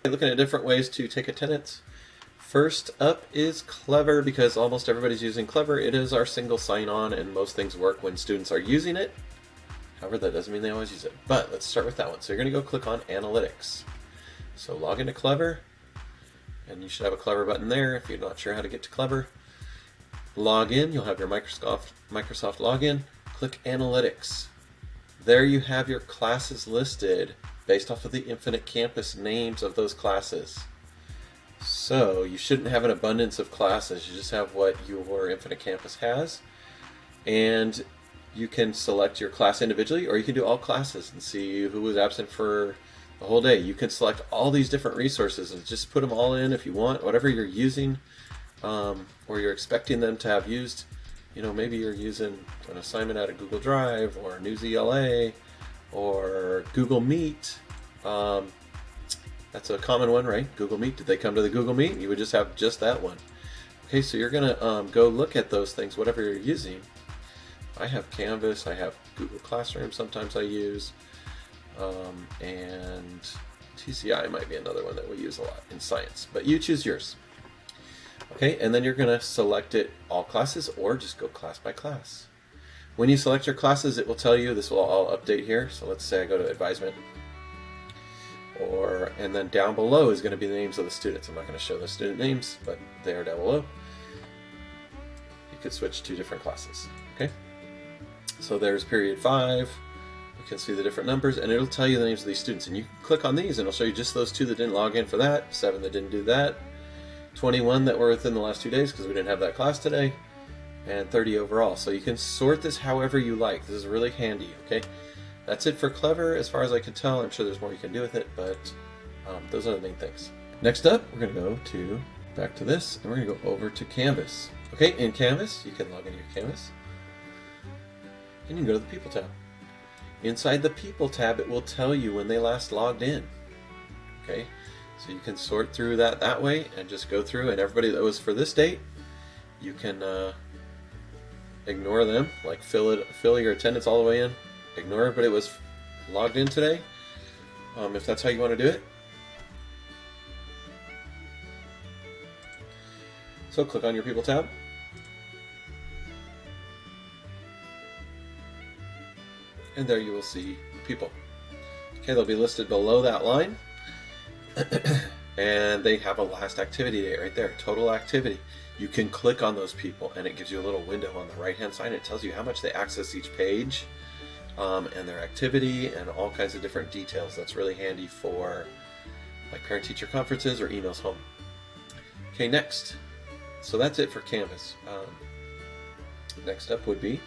Looking at different ways to take attendance. First up is Clever, because almost everybody's using Clever. It is our single sign-on, and most things work when students are using it. However, that doesn't mean they always use it. But let's start with that one. So you're going to go click on Analytics. So log into Clever, and you should have a Clever button there if you're not sure how to get to Clever. Log in. You'll have your Microsoft login. Click Analytics. There you have your classes listed based off of the Infinite Campus names of those classes. So you shouldn't have an abundance of classes, you just have what your Infinite Campus has. And you can select your class individually, or you can do all classes and see who was absent for the whole day. You can select all these different resources and just put them all in if you want, whatever you're using or you're expecting them to have used. You know, maybe you're using an assignment out of Google Drive or Newsela or Google Meet. That's a common one, right? Google Meet. Did they come to the Google Meet? You would just have just that one. Okay, so you're going to go look at those things, whatever you're using. I have Canvas, I have Google Classroom, sometimes I use, and TCI might be another one that we use a lot in science, but you choose yours. Okay, and then you're going to select it all classes or just go class by class. When you select your classes, it will tell you, this will all update here. So let's say I go to advisement, and then down below is going to be the names of the students. I'm not going to show the student names, but they are down below. You could switch to different classes. Okay, so there's period 5. You can see the different numbers, and it'll tell you the names of these students. And you can click on these, and it'll show you just those 2 that didn't log in for that, 7 that didn't do that, 21 that were within the last 2 days because we didn't have that class today, and 30 overall. So you can sort this however you like. This is really handy. Okay, that's it for Clever as far as I can tell. I'm sure there's more you can do with it, but those are the main things. Next up, we're going to go back to this, and we're going to go over to Canvas. Okay, in Canvas, you can log into your Canvas, and you can go to the People tab. Inside the People tab, it will tell you when they last logged in. Okay, so you can sort through that way and just go through, and everybody that was for this date, you can ignore them, like fill your attendance all the way in. Ignore everybody that was logged in today, if that's how you want to do it. So click on your People tab. And there you will see people. Okay, they'll be listed below that line. And they have a last activity date right there, total activity. You can click on those people and it gives you a little window on the right hand side. It tells you how much they access each page and their activity and all kinds of different details. That's really handy for like parent-teacher conferences or emails home. Okay, next. So that's it for Canvas. Next up would be,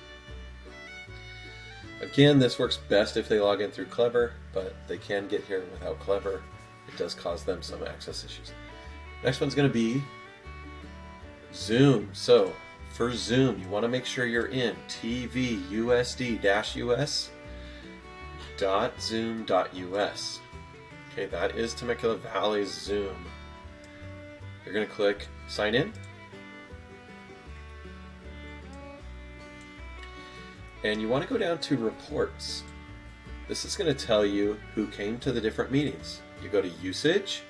again, this works best if they log in through Clever, but they can get here without Clever. It does cause them some access issues. Next one's going to be Zoom. So for Zoom, you want to make sure you're in tvusd-us.zoom.us. Okay, that is Temecula Valley's Zoom. You're going to click Sign In. And you want to go down to Reports. This is going to tell you who came to the different meetings. You go to Usage,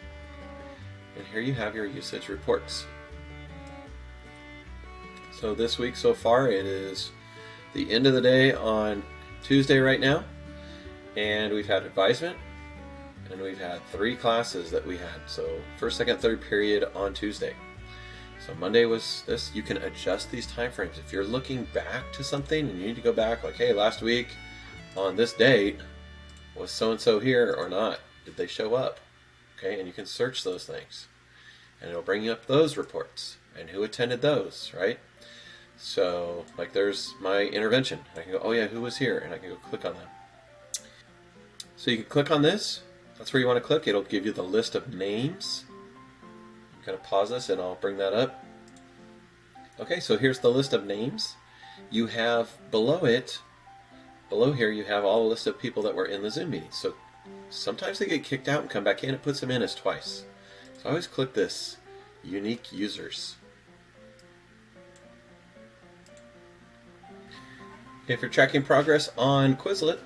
and here you have your usage reports. So this week so far, it is the end of the day on Tuesday right now, and we've had advisement, and we've had 3 classes that we had. So first, second, third period on Tuesday. So Monday was this. You can adjust these time frames. If you're looking back to something and you need to go back, like, hey, last week on this date, was so-and-so here or not? Did they show up? Okay, and you can search those things. And it'll bring you up those reports and who attended those, right? So, like, there's my intervention. I can go, oh yeah, who was here? And I can go click on that. So you can click on this. That's where you want to click. It'll give you the list of names. I'm going to pause this and I'll bring that up. Okay, so here's the list of names. You have below it, below here, you have all the list of people that were in the Zoom meeting. So sometimes they get kicked out and come back in. It puts them in as twice. So I always click this, Unique Users. If you're tracking progress on Quizlet,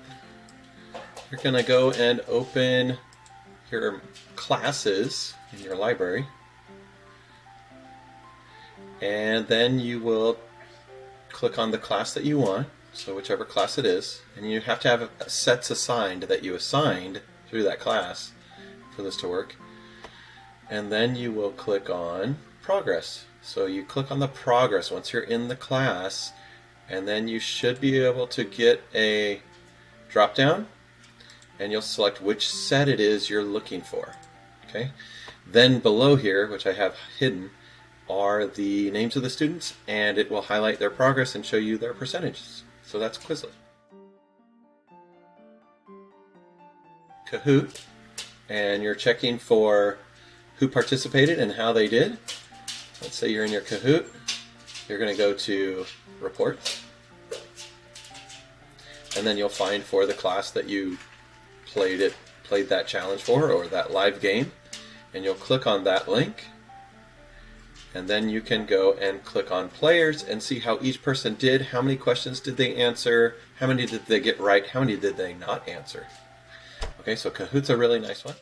you're going to go and open your classes in your library, and then you will click on the class that you want, so whichever class it is, and you have to have sets assigned that you assigned through that class for this to work. And then you will click on progress. So you click on the progress once you're in the class, and then you should be able to get a drop down, and you'll select which set it is you're looking for. Okay. Then below here, which I have hidden, are the names of the students, and it will highlight their progress and show you their percentages. So that's Quizlet. Kahoot, and you're checking for who participated and how they did. Let's say you're in your Kahoot. You're going to go to Reports, and then you'll find for the class that you played that challenge for, or that live game, and you'll click on that link, and then you can go and click on players and see how each person did, how many questions did they answer, how many did they get right, how many did they not answer. Okay, so Kahoot's a really nice one.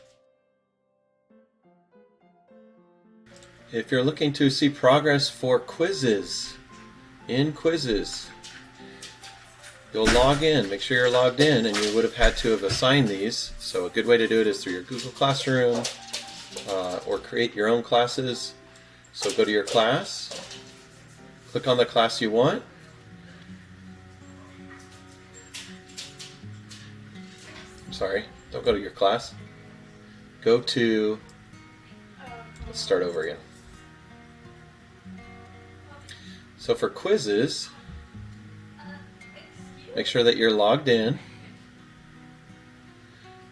If you're looking to see progress for Quizizz, in Quizizz, you'll log in. Make sure you're logged in, and you would have had to have assigned these. So a good way to do it is through your Google Classroom, or create your own classes. So go to your class, click on the class you want, sorry, don't go to your class, go to, let's start over again. So for Quizizz, make sure that you're logged in,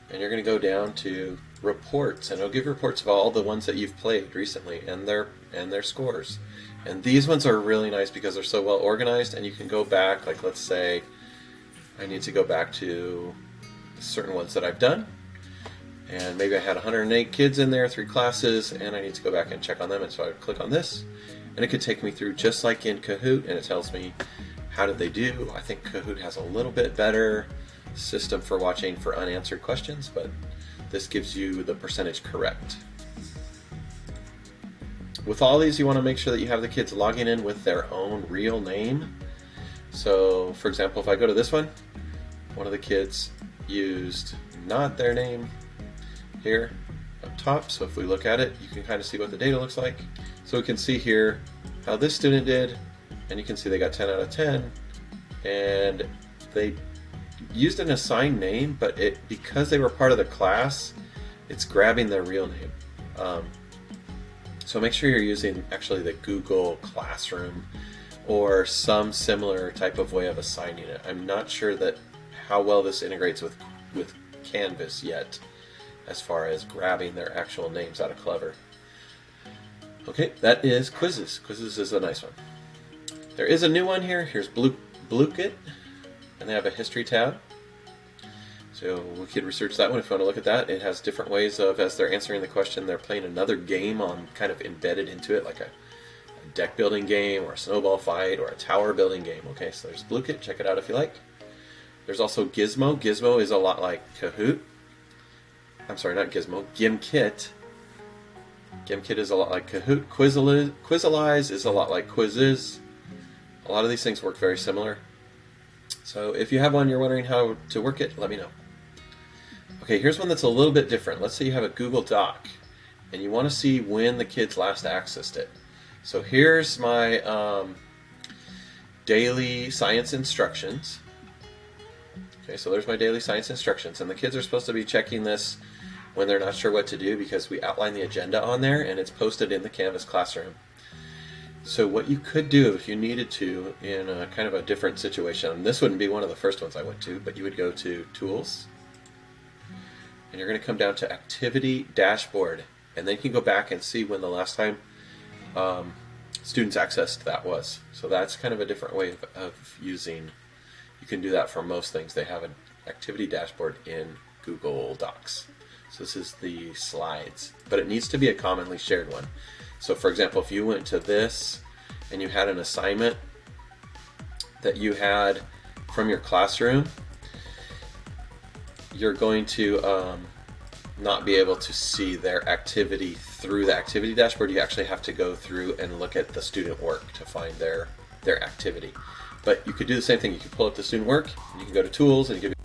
and you're going to go down to Reports, and it'll give reports of all the ones that you've played recently and their scores. And these ones are really nice because they're so well organized, and you can go back, like let's say I need to go back to certain ones that I've done, and maybe I had 108 kids in there, 3 classes, and I need to go back and check on them, and so I would click on this, and it could take me through just like in Kahoot, and it tells me how did they do. I think Kahoot has a little bit better system for watching for unanswered questions, but this gives you the percentage correct. With all these, you want to make sure that you have the kids logging in with their own real name. So for example, if I go to this one of the kids used not their name here up top, so if we look at it, you can kind of see what the data looks like. So we can see here how this student did, and you can see they got 10 out of 10, and they used an assigned name, but because they were part of the class, it's grabbing their real name. So make sure you're using actually the Google Classroom or some similar type of way of assigning it. I'm not sure that how well this integrates with Canvas yet, as far as grabbing their actual names out of Clever. Okay, that is Quizizz. Quizizz is a nice one. There is a new one here. Here's Blooket, and they have a history tab. So we could research that one if you want to look at that. It has different ways of, as they're answering the question, they're playing another game on kind of embedded into it, like a deck building game or a snowball fight or a tower building game. Okay, so there's Blooket. Check it out if you like. There's also Gizmo. Gizmo is a lot like Kahoot. I'm sorry, not Gizmo. GimKit. GimKit is a lot like Kahoot. Quizalize is a lot like Quizizz. A lot of these things work very similar. So if you have one you're wondering how to work it, let me know. Okay, here's one that's a little bit different. Let's say you have a Google Doc and you want to see when the kids last accessed it. So here's my daily science instructions. Okay, so there's my daily science instructions, and the kids are supposed to be checking this when they're not sure what to do, because we outline the agenda on there and it's posted in the Canvas classroom. So what you could do if you needed to in a kind of a different situation, and this wouldn't be one of the first ones I went to, but you would go to Tools, and you're going to come down to Activity Dashboard, and then you can go back and see when the last time students accessed that was. So that's kind of a different way of using. You can do that for most things. They have an Activity Dashboard in Google Docs. So this is the slides, but it needs to be a commonly shared one. So for example, if you went to this and you had an assignment that you had from your classroom, you're going to not be able to see their activity through the activity dashboard. You actually have to go through and look at the student work to find their activity. But you could do the same thing. You could pull up the student work, you can go to tools, and you can